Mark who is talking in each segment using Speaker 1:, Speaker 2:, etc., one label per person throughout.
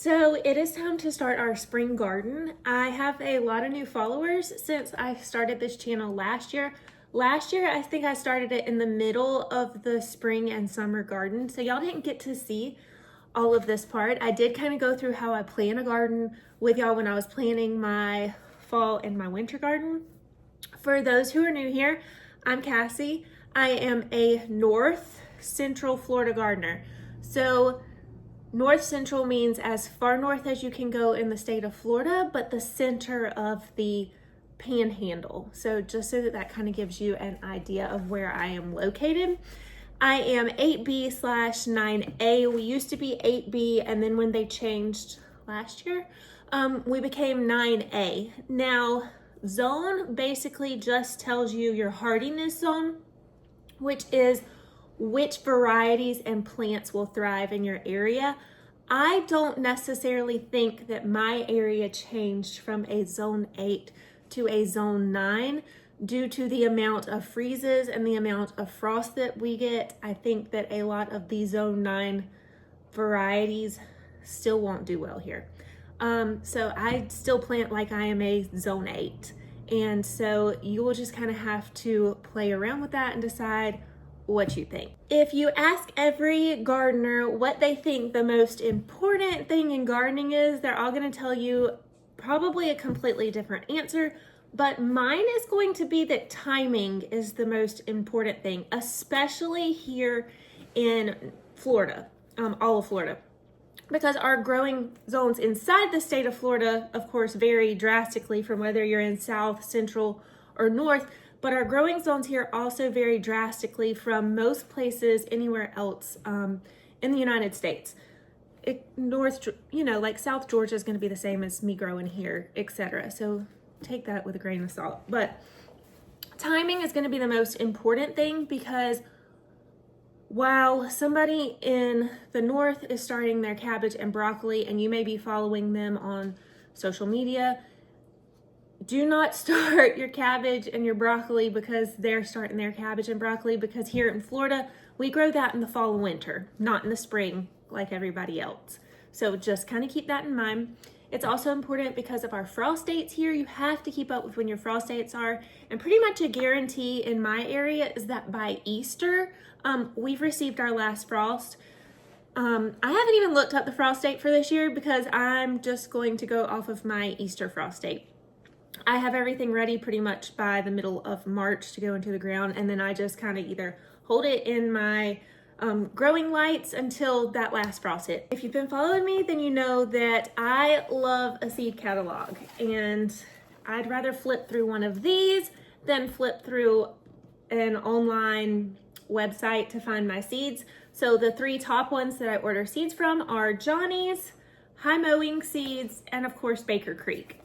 Speaker 1: So it is time to start our spring garden. I have a lot of new followers since I started this channel last year. Last year, I think I started it in the middle of the spring and summer garden. So y'all didn't get to see all of this part. I did kind of go through how I plan a garden with y'all when I was planning my fall and my winter garden. For those who are new here, I'm Cassie. I am a North Central Florida gardener. So North Central means as far north as you can go in the state of Florida, but the center of the panhandle. So just so that kind of gives you an idea of where I am located. I am 8B/9A. We used to be 8B, and then when they changed last year, we became 9A. Now, zone basically just tells you your hardiness zone, which is which varieties and plants will thrive in your area. I don't necessarily think that my area changed from a zone 8 to a zone 9 due to the amount of freezes and the amount of frost that we get. I think that a lot of the zone 9 varieties still won't do well here. So I still plant like I am a zone 8. And so you will just kind of have to play around with that and decide what you think. If you ask every gardener what they think the most important thing in gardening is, they're all going to tell you probably a completely different answer, but mine is going to be that timing is the most important thing, especially here in Florida, all of Florida, because our growing zones inside the state of Florida, of course, vary drastically from whether you're in South, Central, or North. But our growing zones here also vary drastically from most places anywhere else in the United States. Like South Georgia is going to be the same as me growing here, etc. So take that with a grain of salt. But timing is going to be the most important thing, because while somebody in the north is starting their cabbage and broccoli, and you may be following them on social media, do not start your cabbage and your broccoli because they're starting their cabbage and broccoli, because here in Florida, we grow that in the fall and winter, not in the spring like everybody else. So just kind of keep that in mind. It's also important because of our frost dates here. You have to keep up with when your frost dates are. And pretty much a guarantee in my area is that by Easter, we've received our last frost. I haven't even looked up the frost date for this year because I'm just going to go off of my Easter frost date. I have everything ready pretty much by the middle of March to go into the ground, and then I just kind of either hold it in my growing lights until that last frost hit. If you've been following me, then you know that I love a seed catalog, and I'd rather flip through one of these than flip through an online website to find my seeds. So the 3 top ones that I order seeds from are Johnny's, High Mowing Seeds, and of course Baker Creek.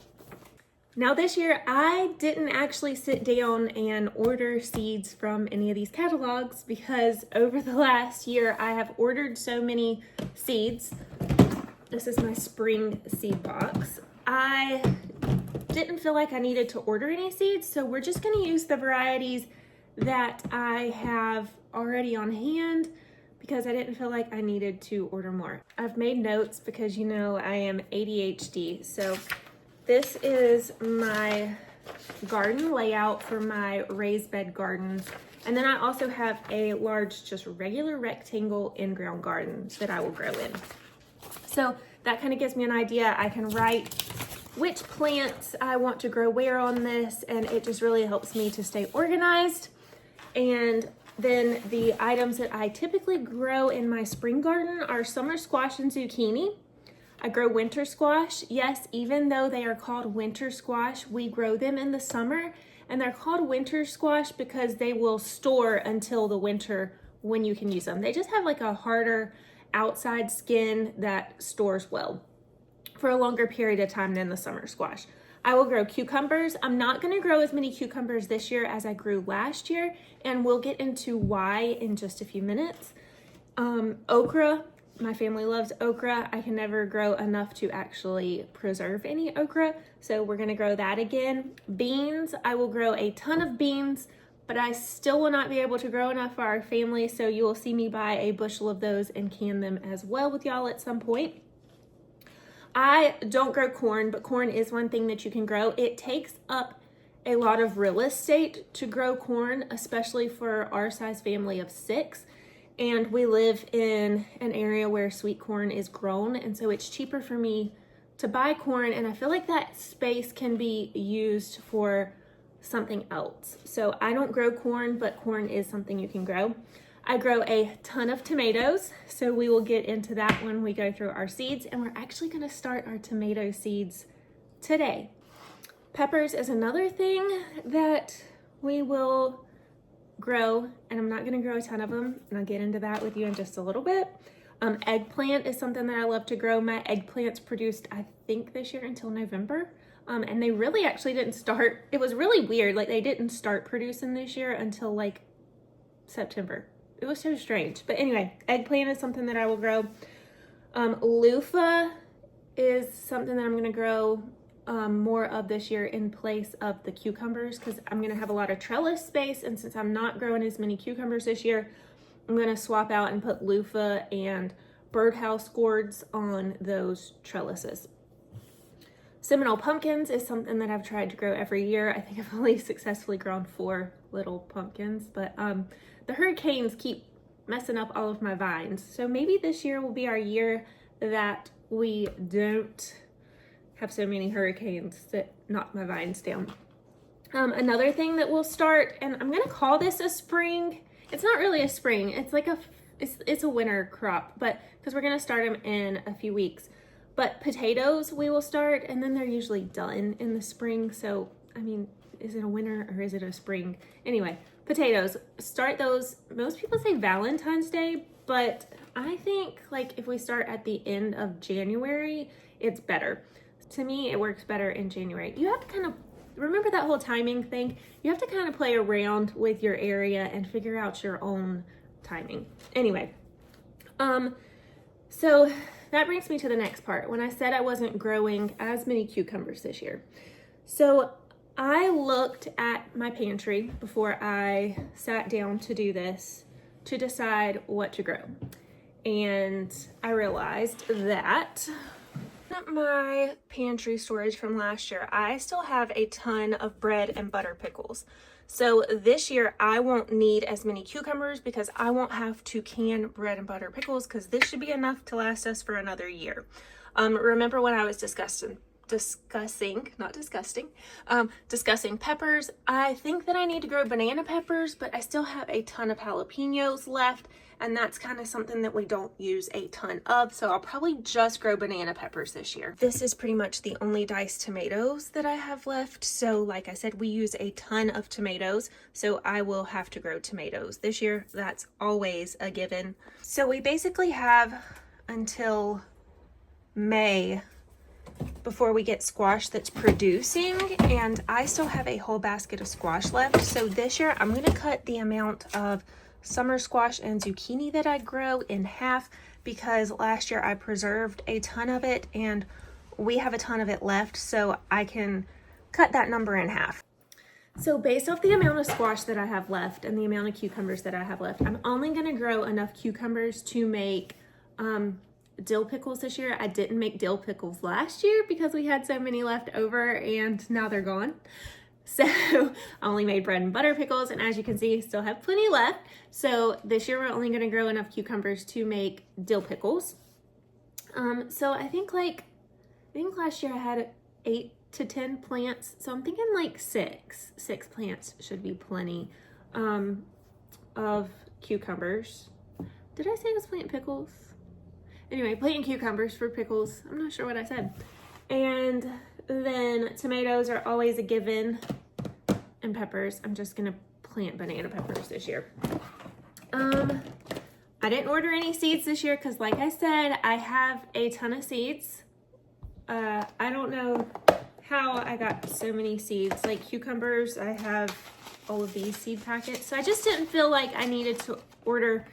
Speaker 1: Now this year, I didn't actually sit down and order seeds from any of these catalogs, because over the last year, I have ordered so many seeds. This is my spring seed box. I didn't feel like I needed to order any seeds, so we're just gonna use the varieties that I have already on hand, because I didn't feel like I needed to order more. I've made notes because I am ADHD, so this is my garden layout for my raised bed gardens. And then I also have a large, just regular rectangle in-ground garden that I will grow in. So that kind of gives me an idea. I can write which plants I want to grow where on this, and it just really helps me to stay organized. And then the items that I typically grow in my spring garden are summer squash and zucchini. I grow winter squash. Yes, even though they are called winter squash, we grow them in the summer, and they're called winter squash because they will store until the winter when you can use them. They just have like a harder outside skin that stores well for a longer period of time than the summer squash. I will grow cucumbers. I'm not going to grow as many cucumbers this year as I grew last year, and we'll get into why in just a few minutes. Okra. My family loves okra. I can never grow enough to actually preserve any okra, so we're gonna grow that again. Beans, I will grow a ton of beans, but I still will not be able to grow enough for our family, so you will see me buy a bushel of those and can them as well with y'all at some point. I don't grow corn, but corn is one thing that you can grow. It takes up a lot of real estate to grow corn, especially for our size family of 6. And we live in an area where sweet corn is grown, and so it's cheaper for me to buy corn, and I feel like that space can be used for something else. So I don't grow corn, but corn is something you can grow. I grow a ton of tomatoes, so we will get into that when we go through our seeds, and we're actually going to start our tomato seeds today. Peppers is another thing that we will grow, and I'm not going to grow a ton of them, and I'll get into that with you in just a little bit. Eggplant is something that I love to grow. My eggplants produced, I think, this year until November, and they really actually didn't start. It was really weird, like they didn't start producing this year until like September. It was so strange. But anyway, eggplant is something that I will grow. Loofah is something that I'm going to grow more of this year in place of the cucumbers, because I'm going to have a lot of trellis space, and since I'm not growing as many cucumbers this year, I'm going to swap out and put loofah and birdhouse gourds on those trellises. Seminole pumpkins is something that I've tried to grow every year. I think I've only successfully grown 4 little pumpkins, but the hurricanes keep messing up all of my vines. So maybe this year will be our year that we don't have so many hurricanes that knock my vines down. Another thing that we'll start, and I'm gonna call this a spring. It's not really a spring. It's like it's a winter crop, but because we're gonna start them in a few weeks. But potatoes we will start, and then they're usually done in the spring. So, I mean, is it a winter or is it a spring? Anyway, potatoes, start those. Most people say Valentine's Day, but I think like if we start at the end of January, it's better. To me, it works better in January. You have to kind of remember that whole timing thing. You have to kind of play around with your area and figure out your own timing. Anyway, so that brings me to the next part. When I said I wasn't growing as many cucumbers this year. So I looked at my pantry before I sat down to do this to decide what to grow. And I realized that my pantry storage from last year, I still have a ton of bread and butter pickles. So this year I won't need as many cucumbers because I won't have to can bread and butter pickles, because this should be enough to last us for another year. Remember when I was discussing peppers? I think that I need to grow banana peppers, but I still have a ton of jalapenos left, and that's kind of something that we don't use a ton of, so I'll probably just grow banana peppers this year. This is pretty much the only diced tomatoes that I have left, so like I said, we use a ton of tomatoes, so I will have to grow tomatoes this year. That's always a given. So we basically have until May before we get squash that's producing, and I still have a whole basket of squash left. So this year I'm going to cut the amount of summer squash and zucchini that I grow in half, because last year I preserved a ton of it and we have a ton of it left, so I can cut that number in half. So based off the amount of squash that I have left and the amount of cucumbers that I have left, I'm only going to grow enough cucumbers to make dill pickles this year. I didn't make dill pickles last year because we had so many left over and now they're gone. So I only made bread and butter pickles, and as you can see, still have plenty left. So this year we're only going to grow enough cucumbers to make dill pickles. So I think last year I had 8 to 10 plants. So I'm thinking like six plants should be plenty of cucumbers. Did I say I was planting pickles? Anyway, planting cucumbers for pickles. I'm not sure what I said. And then tomatoes are always a given, and peppers. I'm just gonna plant banana peppers this year. I didn't order any seeds this year because, like I said, I have a ton of seeds. I don't know how I got so many seeds. Like cucumbers, I have all of these seed packets. So I just didn't feel like I needed to order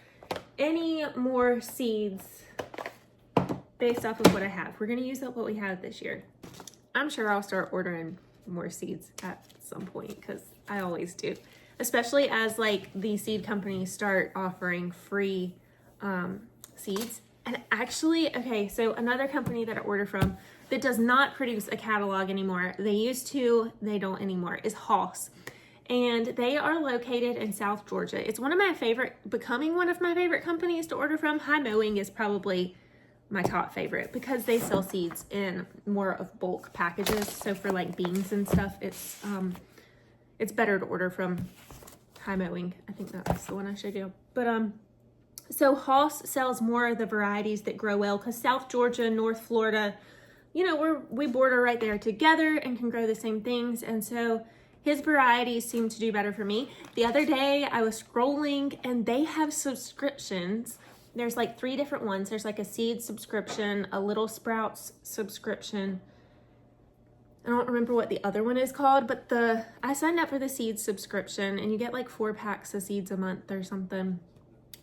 Speaker 1: any more seeds based off of what I have. We're gonna use up what we have this year. I'm sure I'll start ordering more seeds at some point because I always do, especially as like the seed companies start offering free seeds. And actually, okay, so another company that I order from that does not produce a catalog anymore, they used to, they don't anymore, is Hoss. And they are located in South Georgia. It's one of my favorite, becoming one of my favorite companies to order from. High Mowing is probably my top favorite because they sell seeds in more of bulk packages. So for like beans and stuff, it's better to order from High Mowing. I think that's the one I showed you. But so Hoss sells more of the varieties that grow well because South Georgia, North Florida, you know, we border right there together and can grow the same things. And so his varieties seem to do better for me. The other day I was scrolling and they have subscriptions. There's like 3 different ones. There's like a seed subscription, a Little Sprouts subscription. I don't remember what the other one is called, but I signed up for the seed subscription and you get like 4 packs of seeds a month or something.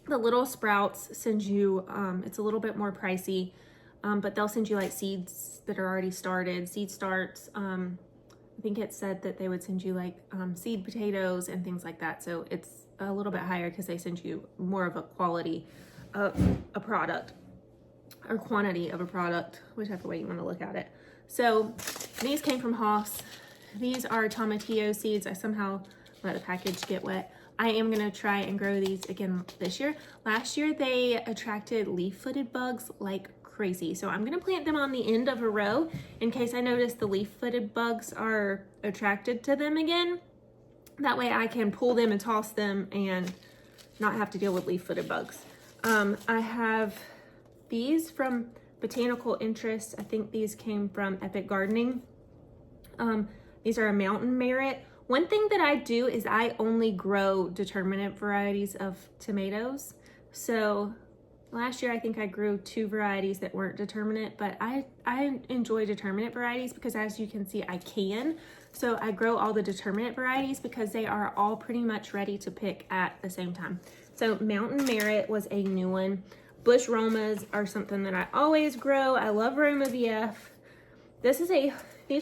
Speaker 1: The Little Sprouts sends you, it's a little bit more pricey, but they'll send you like seeds that are already started, seed starts. I think it said that they would send you like seed potatoes and things like that. So it's a little bit higher because they send you more of a quality of a product or quantity of a product, whichever way you want to look at it. So these came from Hoss. These are tomatillo seeds. I somehow let the package get wet. I am going to try and grow these again this year. Last year they attracted leaf-footed bugs like crazy. So I'm going to plant them on the end of a row in case I notice the leaf-footed bugs are attracted to them again. That way I can pull them and toss them and not have to deal with leaf-footed bugs. I have these from Botanical Interest. I think these came from Epic Gardening. These are a mountain merit. One thing that I do is I only grow determinate varieties of tomatoes. So last year I think I grew 2 varieties that weren't determinate, but I enjoy determinate varieties because as you can see I can. So I grow all the determinate varieties because they are all pretty much ready to pick at the same time. So Mountain Merit was a new one. Bush Romas are something that I always grow. I love Roma VF. These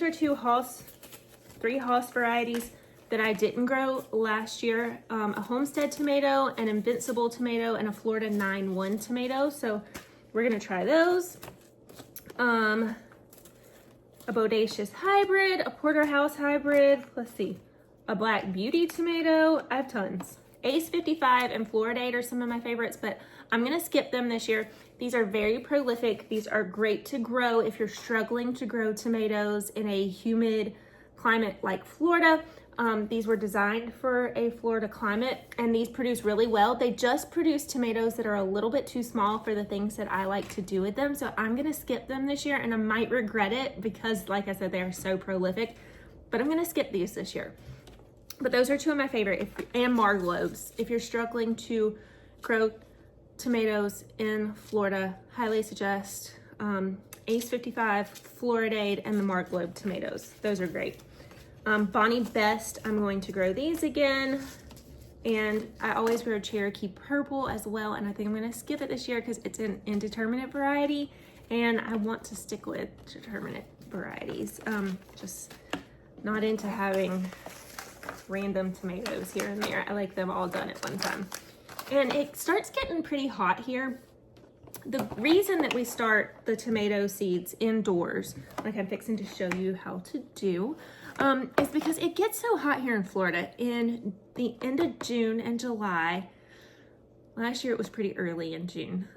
Speaker 1: are 3 Hoss varieties that I didn't grow last year. A Homestead tomato, an Invincible tomato, and a Florida 9-1 tomato. So we're gonna try those. A Bodacious hybrid, a Porterhouse hybrid, let's see, a Black Beauty tomato. I have tons. Ace 55 and Floridate are some of my favorites, but I'm gonna skip them this year. These are very prolific. These are great to grow if you're struggling to grow tomatoes in a humid climate like Florida. These were designed for a Florida climate and these produce really well. They just produce tomatoes that are a little bit too small for the things that I like to do with them. So I'm gonna skip them this year and I might regret it because like I said, they are so prolific, but I'm gonna skip these this year. But those are 2 of my favorite, and Marglobes. If you're struggling to grow tomatoes in Florida, highly suggest Ace 55, Floridade, and the Marglobe tomatoes. Those are great. Bonnie Best, I'm going to grow these again. And I always grow Cherokee Purple as well. And I think I'm gonna skip it this year because it's an indeterminate variety. And I want to stick with determinate varieties. Just not into having random tomatoes here and there. I like them all done at one time. And it starts getting pretty hot here. The reason that we start the tomato seeds indoors, like I'm fixing to show you how to do, is because it gets so hot here in Florida in the end of June and July. Last year it was pretty early in June.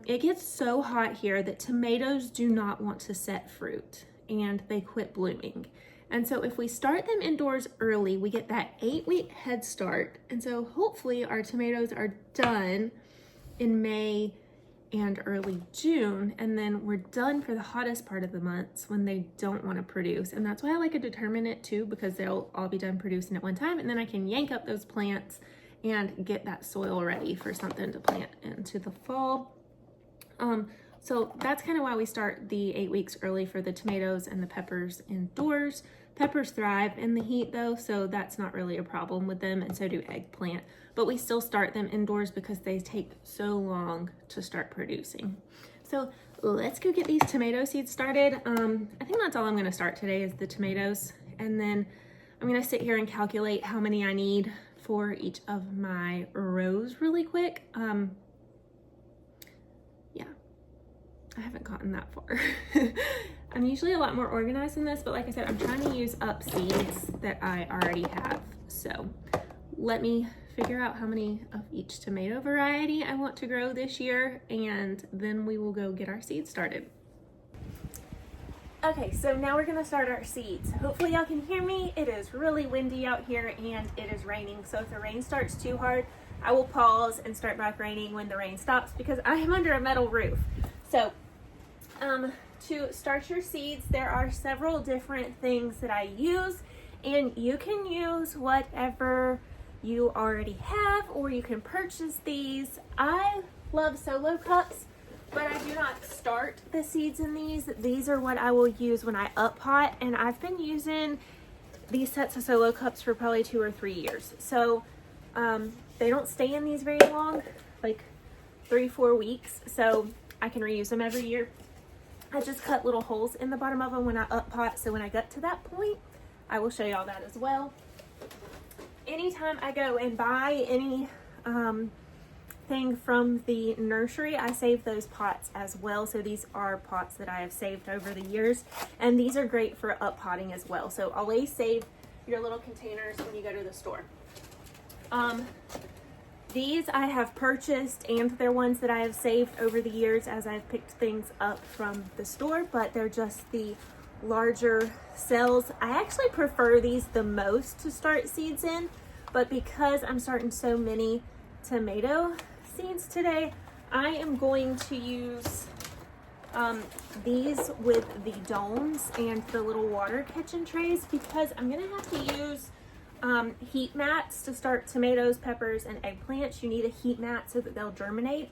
Speaker 1: It gets so hot here that tomatoes do not want to set fruit and they quit blooming. And so if we start them indoors early, we get that 8-week head start. And so hopefully our tomatoes are done in May and early June, and then we're done for the hottest part of the months when they don't want to produce. And that's why I like a determinate too, because they'll all be done producing at one time, and then I can yank up those plants and get that soil ready for something to plant into the fall. So that's kind of why we start the 8 weeks early for the tomatoes and the peppers indoors. Peppers thrive in the heat though, so that's not really a problem with them, and so do eggplant. But we still start them indoors because they take so long to start producing. So let's go get these tomato seeds started. I think that's all I'm gonna start today is the tomatoes. And then I'm gonna sit here and calculate how many I need for each of my rows really quick. Yeah, I haven't gotten that far. I'm usually a lot more organized than this, but like I said, I'm trying to use up seeds that I already have. So let me figure out how many of each tomato variety I want to grow this year, and then we will go get our seeds started. Okay, so now we're gonna start our seeds. Hopefully y'all can hear me. It is really windy out here and it is raining. So if the rain starts too hard, I will pause and start back raining when the rain stops because I am under a metal roof. So to start your seeds, there are several different things that I use, and you can use whatever you already have, or you can purchase these. I love solo cups, but I do not start the seeds in these. These are what I will use when I up pot, and I've been using these sets of solo cups for probably 2 or 3 years. So they don't stay in these very long, like 3-4 weeks, so I can reuse them every year. I just cut little holes in the bottom of them when I up pot, so when I get to that point, I will show y'all that as well. Anytime I go and buy any thing from the nursery, I save those pots as well. So these are pots that I have saved over the years, and these are great for up potting as well. So always save your little containers when you go to the store. These I have purchased, and they're ones that I have saved over the years as I've picked things up from the store, but they're just the larger cells. I actually prefer these the most to start seeds in, but because I'm starting so many tomato seeds today, I am going to use these with the domes and the little water catching trays, because I'm gonna have to use heat mats to start tomatoes, peppers, and eggplants. You need a heat mat so that they'll germinate.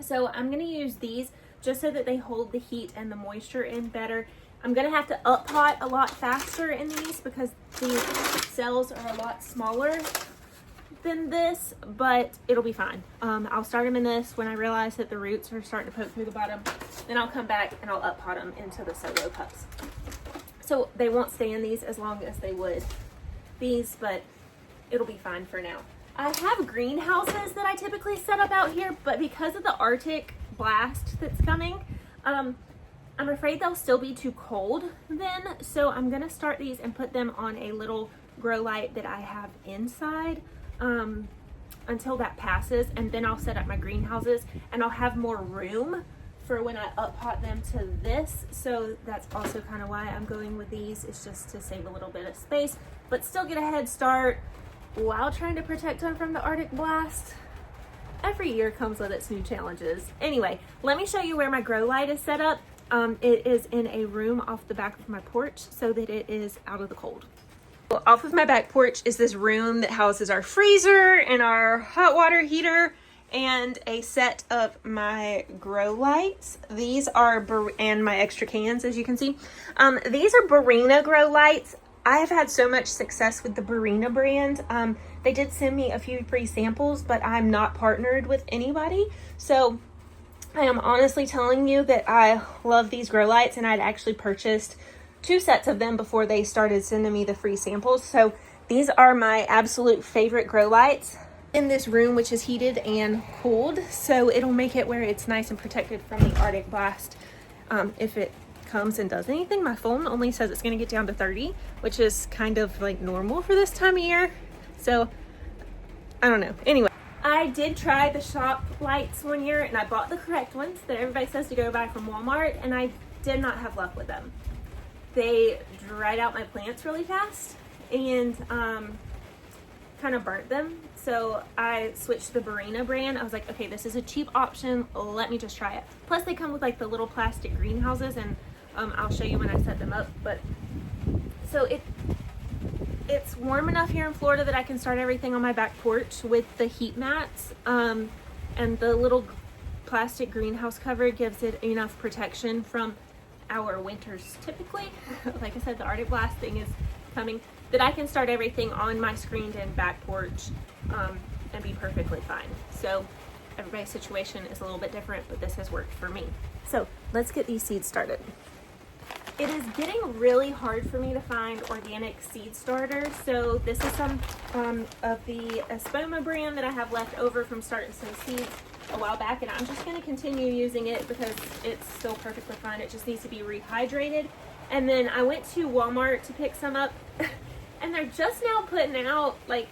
Speaker 1: So I'm gonna use these just so that they hold the heat and the moisture in better. I'm gonna have to up pot a lot faster in these because the cells are a lot smaller than this, but it'll be fine. I'll start them in this when I realize that the roots are starting to poke through the bottom. Then I'll come back and I'll up pot them into the solo cups. So they won't stay in these as long as they would these, but it'll be fine for now. I have greenhouses that I typically set up out here, but because of the Arctic blast that's coming, I'm afraid they'll still be too cold then. So I'm gonna start these and put them on a little grow light that I have inside until that passes, and then I'll set up my greenhouses and I'll have more room for when I up pot them to this. So that's also kind of why I'm going with these. It's just to save a little bit of space, but still get a head start while trying to protect them from the Arctic blast. Every year comes with its new challenges. Anyway, let me show you where my grow light is set up. It is in a room off the back of my porch so that it is out of the cold. Well, off of my back porch is this room that houses our freezer and our hot water heater and a set of my grow lights. These are, and my extra cans, as you can see. These are Barina grow lights. I have had so much success with the Barina brand. They did send me a few free samples, but I'm not partnered with anybody. So I am honestly telling you that I love these grow lights, and I'd actually purchased 2 sets of them before they started sending me the free samples. So these are my absolute favorite grow lights in this room, which is heated and cooled. So it'll make it where it's nice and protected from the Arctic blast. If it comes and does anything, my phone only says it's going to get down to 30, which is kind of like normal for this time of year. So I don't know. Anyway, I did try the shop lights one year, and I bought the correct ones that everybody says to go buy from Walmart, and I did not have luck with them. They dried out my plants really fast and kind of burnt them. So I switched to the Barina brand. I was like, okay, this is a cheap option. Let me just try it. Plus they come with like the little plastic greenhouses, and I'll show you when I set them up. But so it's warm enough here in Florida that I can start everything on my back porch with the heat mats, and the little plastic greenhouse cover gives it enough protection from our winters typically. Like I said, the Arctic blast thing is coming, that I can start everything on my screened in back porch and be perfectly fine. So everybody's situation is a little bit different, but this has worked for me. So let's get these seeds started. It is getting really hard for me to find organic seed starters. So this is some of the Espoma brand that I have left over from starting some seeds. a while back, and I'm just going to continue using it because it's still perfectly fine. It just needs to be rehydrated. And then I went to Walmart to pick some up, and they're just now putting out, like,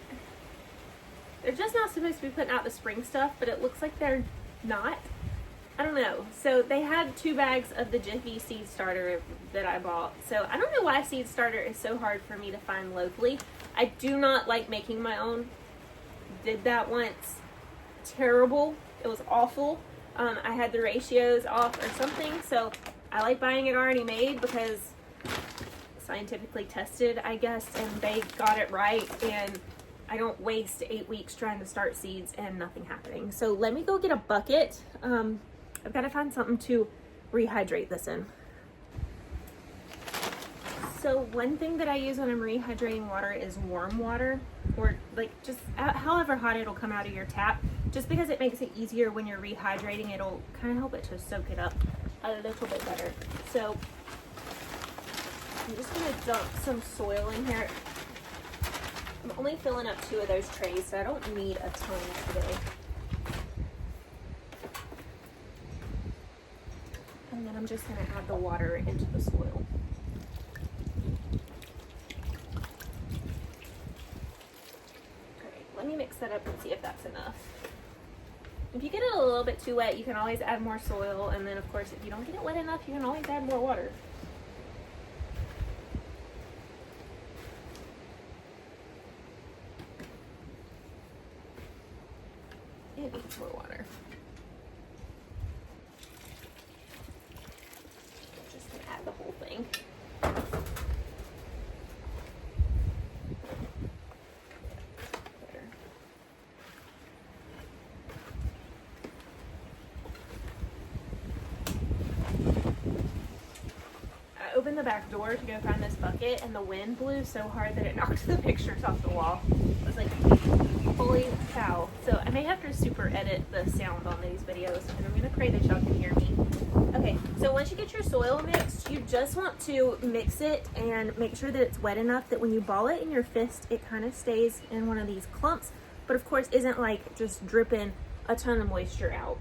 Speaker 1: they're just not supposed to be putting out the spring stuff, but it looks like they're not. I don't know. So they had 2 bags of the Jiffy seed starter that I bought. So I don't know why seed starter is so hard for me to find locally. I do not like making my own. Did that once. Terrible. It was awful. I had the ratios off or something. So I like buying it already made because scientifically tested, I guess, and they got it right, and I don't waste 8 weeks trying to start seeds and nothing happening. So let me go get a bucket. I've got to find something to rehydrate this in. So one thing that I use when I'm rehydrating water is warm water, or like just however hot it'll come out of your tap, just because it makes it easier when you're rehydrating. It'll kind of help it to soak it up a little bit better. So I'm just going to dump some soil in here. I'm only filling up 2 of those trays, so I don't need a ton today. And then I'm just going to add the water into the soil. Okay, let me mix that up and see if that's enough. If you get it a little bit too wet, you can always add more soil, and then of course if you don't get it wet enough, you can always add more water. It needs more water. Just gonna add the whole thing. There. I opened the back door to go find this bucket, and the wind blew so hard that it knocked the pictures off the wall. I was like, holy cow. So I may have to super edit the sound on these videos, and I'm gonna pray that y'all can hear me. Okay, so once you get your soil mixed, you just want to mix it and make sure that it's wet enough that when you ball it in your fist, it kind of stays in one of these clumps, but of course isn't like just dripping a ton of moisture out.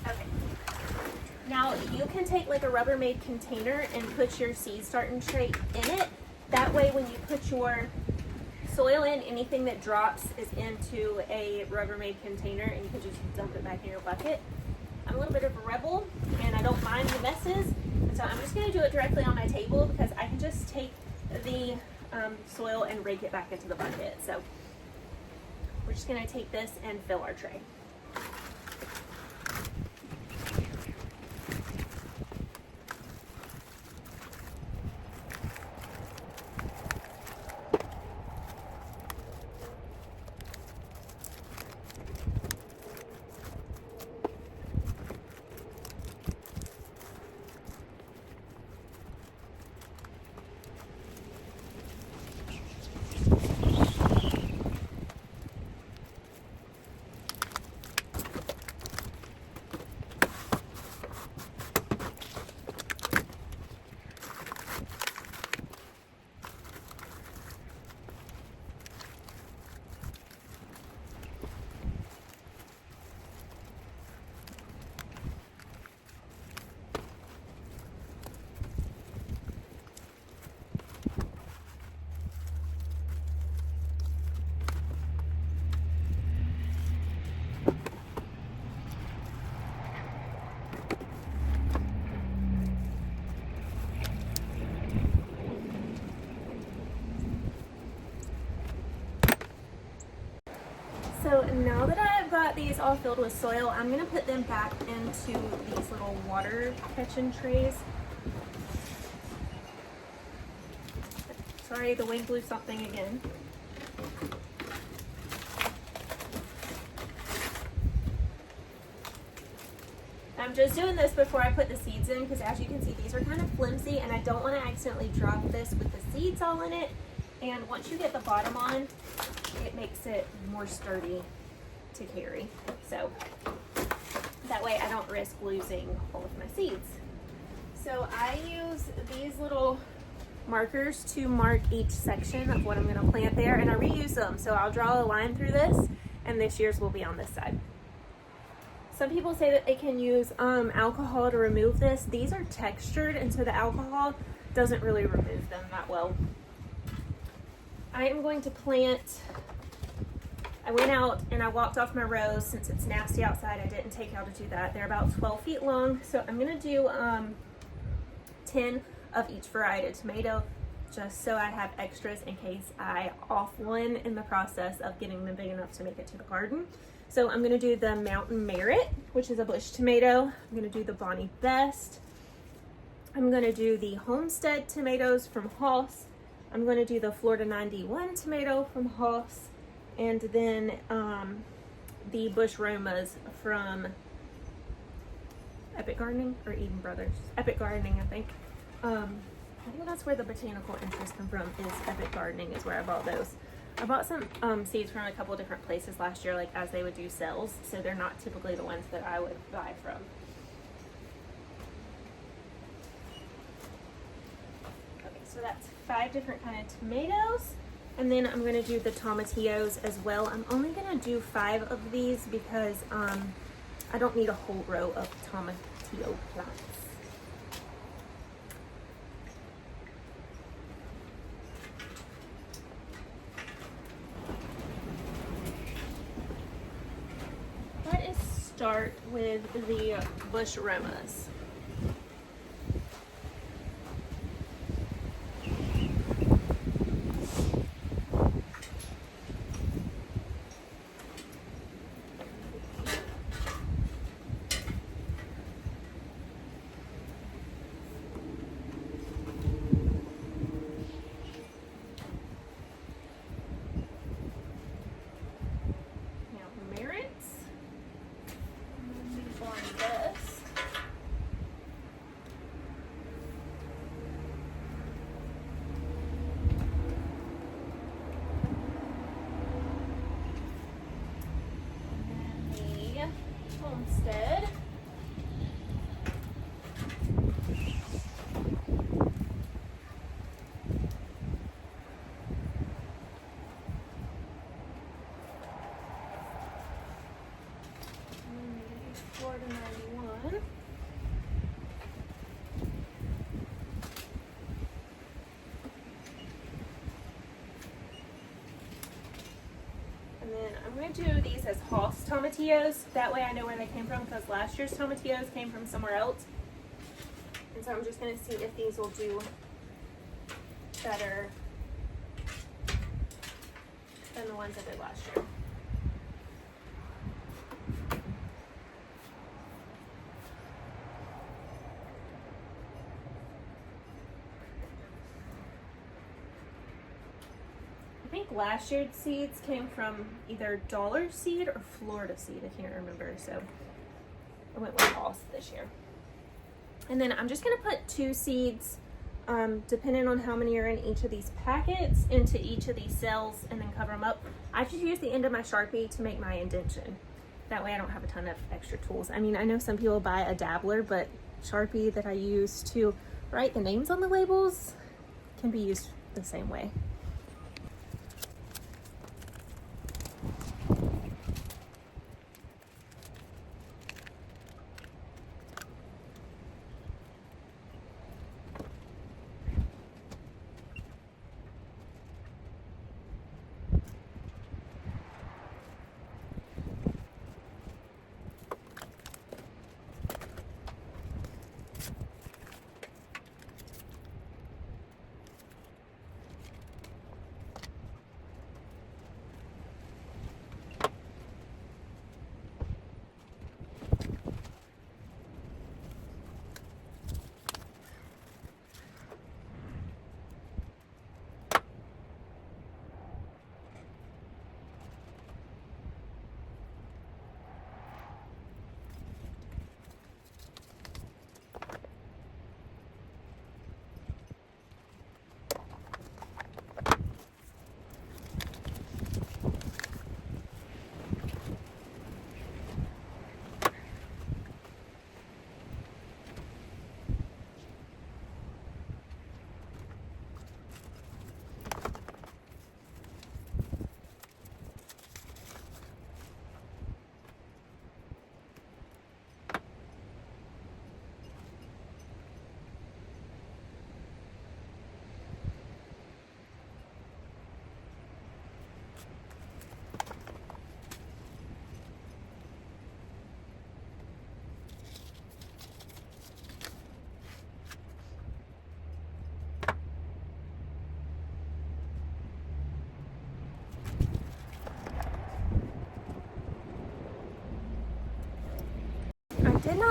Speaker 1: Okay. Now you can take like a Rubbermaid container and put your seed starting tray in it. That way when you put your soil in, anything that drops is into a Rubbermaid container, and you can just dump it back in your bucket. I'm a little bit of a rebel, and I don't mind the messes, and so I'm just going to do it directly on my table because I can just take the soil and rake it back into the bucket. So we're just going to take this and fill our tray. So now that I've got these all filled with soil, I'm going to put them back into these little water catching trays. Sorry, the wind blew something again. I'm just doing this before I put the seeds in because, as you can see, these are kind of flimsy, and I don't want to accidentally drop this with the seeds all in it. And once you get the bottom on, it makes it more sturdy to carry. So that way I don't risk losing all of my seeds. So I use these little markers to mark each section of what I'm going to plant there, and I reuse them. So I'll draw a line through this, and this year's will be on this side. Some people say that they can use alcohol to remove this. These are textured, and so the alcohol doesn't really remove them that well. I am going to plant, I went out and I walked off my rows. Since it's nasty outside, I didn't take y'all to do that. They're about 12 feet long, so I'm going to do 10 of each variety of tomato, just so I have extras in case I off one in the process of getting them big enough to make it to the garden. So I'm gonna do the Mountain Merit, which is a bush tomato. I'm gonna do the Bonnie Best. I'm gonna do the Homestead tomatoes from Hoss. I'm gonna do the Florida 91 tomato from Hoss. And then the Bush Romas from Epic Gardening or Eden Brothers. Epic Gardening, I think. I think that's where the botanical interest come from, is Epic Gardening is where I bought those. I bought some seeds from a couple different places last year, like as they would do sales, so they're not typically the ones that I would buy from. Okay, so that's 5 different kind of tomatoes, and then I'm going to do the tomatillos as well. I'm only going to do 5 of these because I don't need a whole row of tomatillo plants. Start with the Bush Romas. Homestead. Florida 91. And then I'm going to do these as Hoss tomatillos. That way I know where they came from, because last year's tomatillos came from somewhere else. And so I'm just going to see if these will do better than the ones I did last year. I think last year's seeds came from either Dollar Seed or Florida Seed. I can't remember, so I went with Hoss this year. And then I'm just going to put 2 seeds, depending on how many are in each of these packets, into each of these cells and then cover them up. I just use the end of my Sharpie to make my indentation. That way I don't have a ton of extra tools. I mean, I know some people buy a dabbler, but Sharpie that I use to write the names on the labels can be used the same way.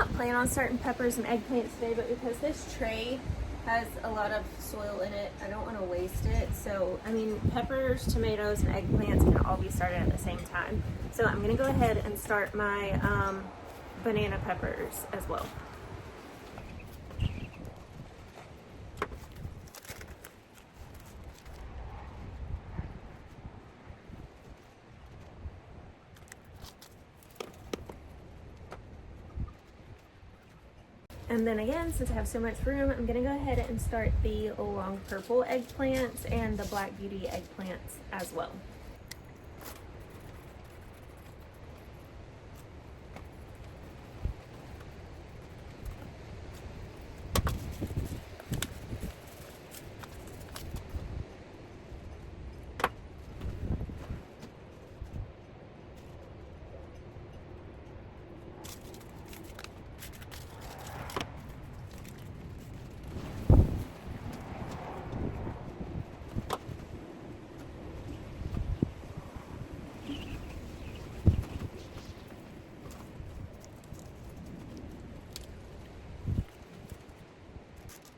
Speaker 1: not planning on starting peppers and eggplants today, but because this tray has a lot of soil in it, I don't want to waste it. So, I mean, peppers, tomatoes, and eggplants can all be started at the same time. So I'm going to go ahead and start my banana peppers as well. And then again, since I have so much room, I'm gonna go ahead and start the long purple eggplants and the black beauty eggplants as well.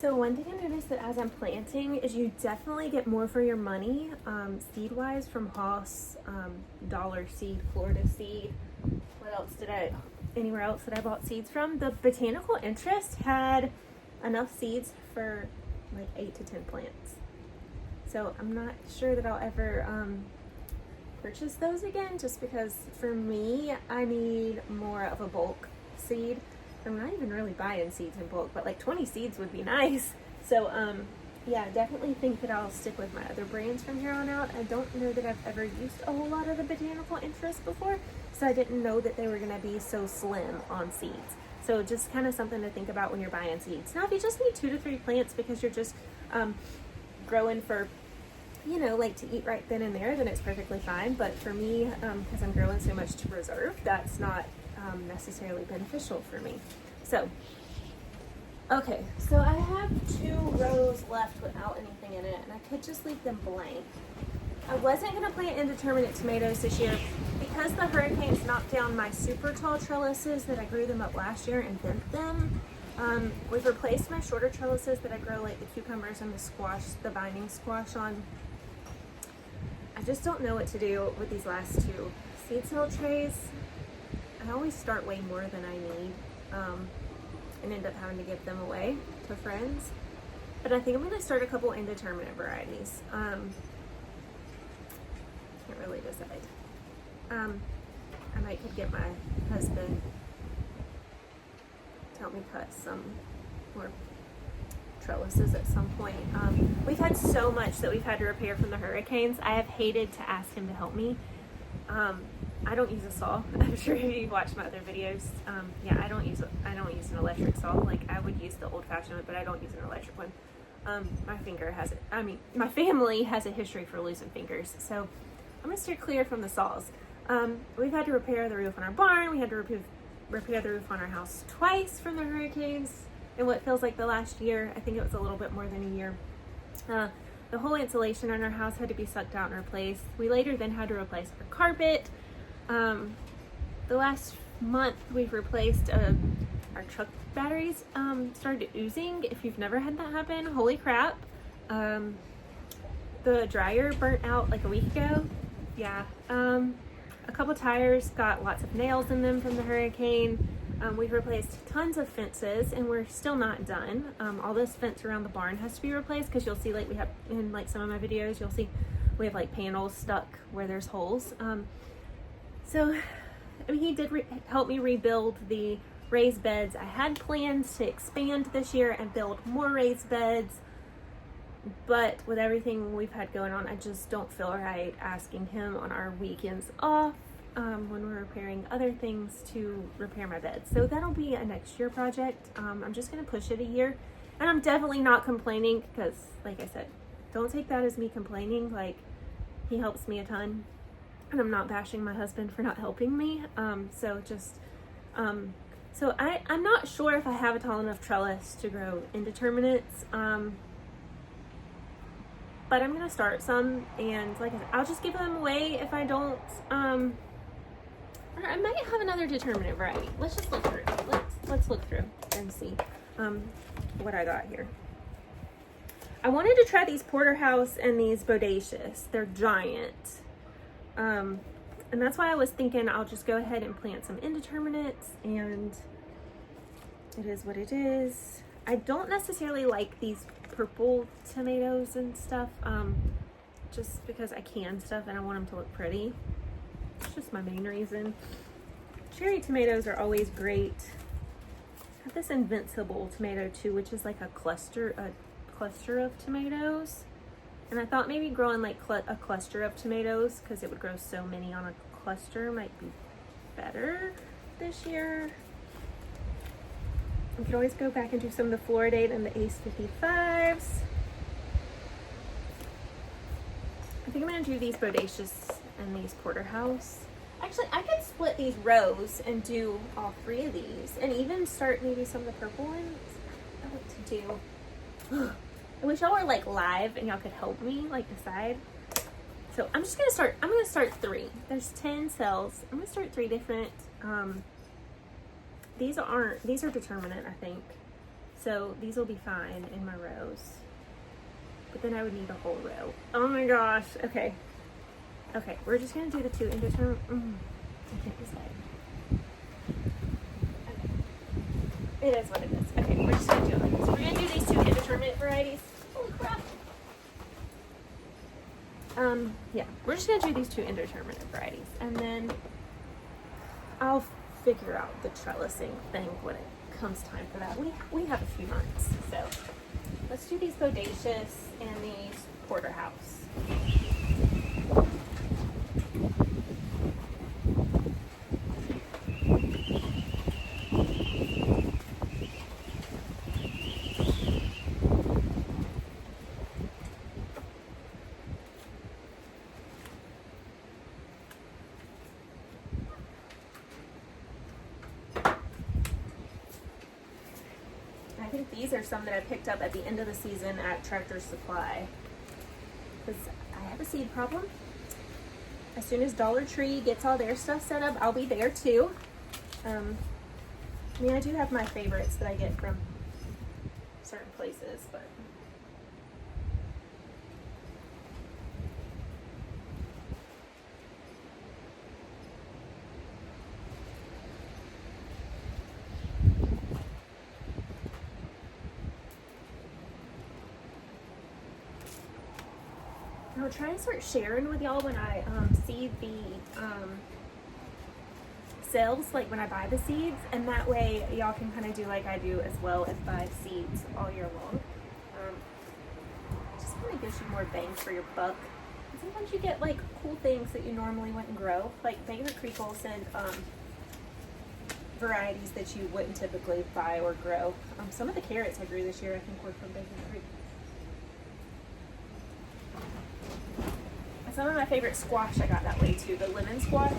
Speaker 1: So one thing I noticed that as I'm planting is you definitely get more for your money, seed-wise, from Haas, Dollar Seed, Florida Seed. What else anywhere else that I bought seeds from? The Botanical Interest had enough seeds for like 8 to 10 plants. So I'm not sure that I'll ever purchase those again, just because for me, I need more of a bulk seed. I'm not even really buying seeds in bulk, but like 20 seeds would be nice. So, yeah, definitely think that I'll stick with my other brands from here on out. I don't know that I've ever used a whole lot of the Botanical Interest before, so I didn't know that they were gonna be so slim on seeds. So just kind of something to think about when you're buying seeds. Now, if you just need 2 to 3 plants because you're just growing for, you know, like to eat right then and there, then it's perfectly fine. But for me, because I'm growing so much to preserve, that's not necessarily beneficial for me. So, okay, so I have 2 rows left without anything in it, and I could just leave them blank. I wasn't going to plant indeterminate tomatoes this year because the hurricanes knocked down my super tall trellises that I grew them up last year and bent them. We've replaced my shorter trellises that I grow like the cucumbers and the squash, the vining squash on. I just don't know what to do with these last 2 seed cell trays. I always start way more than I need and end up having to give them away to friends. But I think I'm going to start a couple indeterminate varieties. Can't really decide. I might could get my husband to help me cut some more trellises at some point. We've had so much that we've had to repair from the hurricanes. I have hated to ask him to help me. I don't use a saw. I'm sure if you watch my other videos, yeah, I don't use an electric saw. Like I would use the old-fashioned one, but I don't use an electric one. My family has a history for losing fingers, so I'm gonna steer clear from the saws. We've had to repair the roof on our barn. We had to repair the roof on our house twice from the hurricanes in what feels like the last year. I think it was a little bit more than a year. The whole insulation in our house had to be sucked out and replaced. We later then had to replace our carpet. The last month we've replaced our truck batteries started oozing. If you've never had that happen, holy crap. The dryer burnt out like a week ago. Yeah. A couple tires got lots of nails in them from the hurricane. We've replaced tons of fences and we're still not done. All this fence around the barn has to be replaced because you'll see like we have in like some of my videos, you'll see we have like panels stuck where there's holes. So I mean, he did help me rebuild the raised beds. I had plans to expand this year and build more raised beds, but with everything we've had going on, I just don't feel right asking him on our weekends off when we're repairing other things to repair my bed. So that'll be a next year project. I'm just gonna push it a year, and I'm definitely not complaining because, like I said, don't take that as me complaining. Like, he helps me a ton. And I'm not bashing my husband for not helping me. So I'm not sure if I have a tall enough trellis to grow indeterminates. But I'm gonna start some, and like I said, I'll just give them away if I don't. Or I might have another determinate variety. Let's just look through. let's look through and see what I got here. I wanted to try these porterhouse and these bodacious. They're giant. And that's why I was thinking I'll just go ahead and plant some indeterminates, and it is what it is. I don't necessarily like these purple tomatoes and stuff, just because I can stuff and I want them to look pretty. It's just my main reason. Cherry tomatoes are always great. I have this Invincible tomato too, which is like a cluster of tomatoes. And I thought maybe growing like a cluster of tomatoes, because it would grow so many on a cluster, might be better this year. We could always go back and do some of the Floridate and the Ace 55s. I think I'm gonna do these bodacious and these porterhouse. Actually, I could split these rows and do all three of these, and even start maybe some of the purple ones. I don't know what to do. I wish y'all were like live and y'all could help me like decide. So I'm just gonna start. I'm gonna start 3. There's 10 cells. I'm gonna start 3 different. These are determinate, I think. So these will be fine in my rows. But then I would need a whole row. Oh my gosh. Okay. Okay, we're just gonna do the 2 indeterminate. I can't decide. Okay. It is what it is. Okay, we're just gonna do it like this. We're gonna do these 2 indeterminate varieties. Holy crap. Yeah, we're just gonna do these 2 indeterminate varieties, and then I'll figure out the trellising thing when it comes time for that. We have a few months, so let's do these bodacious and these porterhouse. I think these are some that I picked up at the end of the season at Tractor Supply, because I have a seed problem. As soon as Dollar Tree gets all their stuff set up, I'll be there too. I mean, I do have my favorites that I get from certain places, but I'll try and start sharing with y'all when I see the sales, like when I buy the seeds, and that way y'all can kind of do like I do as well as buy seeds all year long. Just kind of gives you more bang for your buck. And sometimes you get like cool things that you normally wouldn't grow, like Baker Creek will send varieties that you wouldn't typically buy or grow. Some of the carrots I grew this year I think were from Baker Creek. Some of my favorite squash I got that way too, the lemon squash.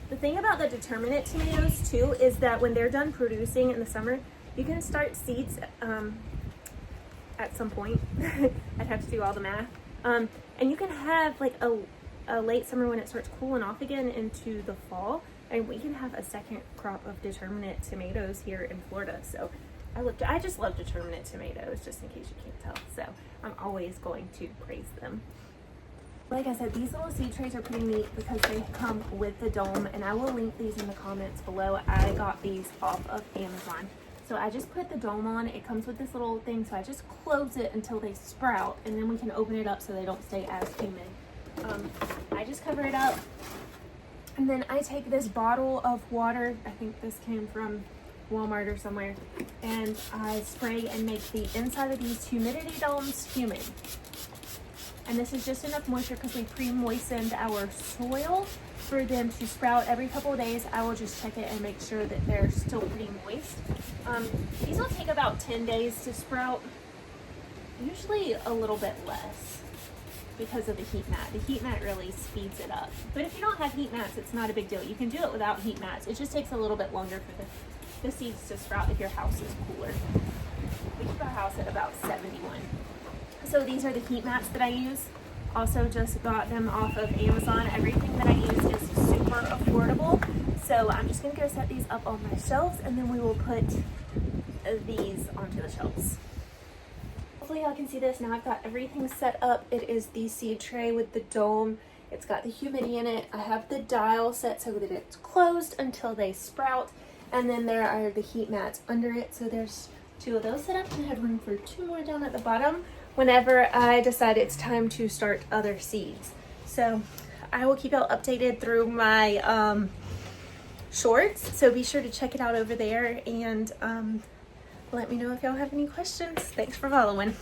Speaker 1: The thing about the determinate tomatoes too is that when they're done producing in the summer, you can start seeds at some point. I'd have to do all the math. And you can have like a late summer when it starts cooling off again into the fall, and we can have a second crop of determinate tomatoes here in Florida. So I just love determinate tomatoes, just in case you can't tell. So I'm always going to praise them. Like I said, these little seed trays are pretty neat because they come with the dome, and I will link these in the comments below. I got these off of Amazon. So I just put the dome on. It comes with this little thing, so I just close it until they sprout, and then we can open it up so they don't stay as humid. I just cover it up, and then I take this bottle of water, I think this came from Walmart or somewhere, and I spray and make the inside of these humidity domes humid. And this is just enough moisture because we pre-moistened our soil for them to sprout every couple of days. I will just check it and make sure that they're still pretty moist. These will take about 10 days to sprout, usually a little bit less, because of the heat mat. The heat mat really speeds it up. But if you don't have heat mats, it's not a big deal. You can do it without heat mats. It just takes a little bit longer for the seeds to sprout if your house is cooler. We keep our house at about 71. So these are the heat mats that I use. Also just got them off of Amazon. Everything that I use is super affordable. So I'm just gonna go set these up on my shelves, and then we will put these onto the shelves. Hopefully y'all can see this. Now I've got everything set up. It is the seed tray with the dome. It's got the humidity in it. I have the dial set so that it's closed until they sprout. And then there are the heat mats under it. So there's 2 of those set up, and I have room for 2 more down at the bottom whenever I decide it's time to start other seeds. So I will keep y'all updated through my shorts. So be sure to check it out over there, and let me know if y'all have any questions. Thanks for following.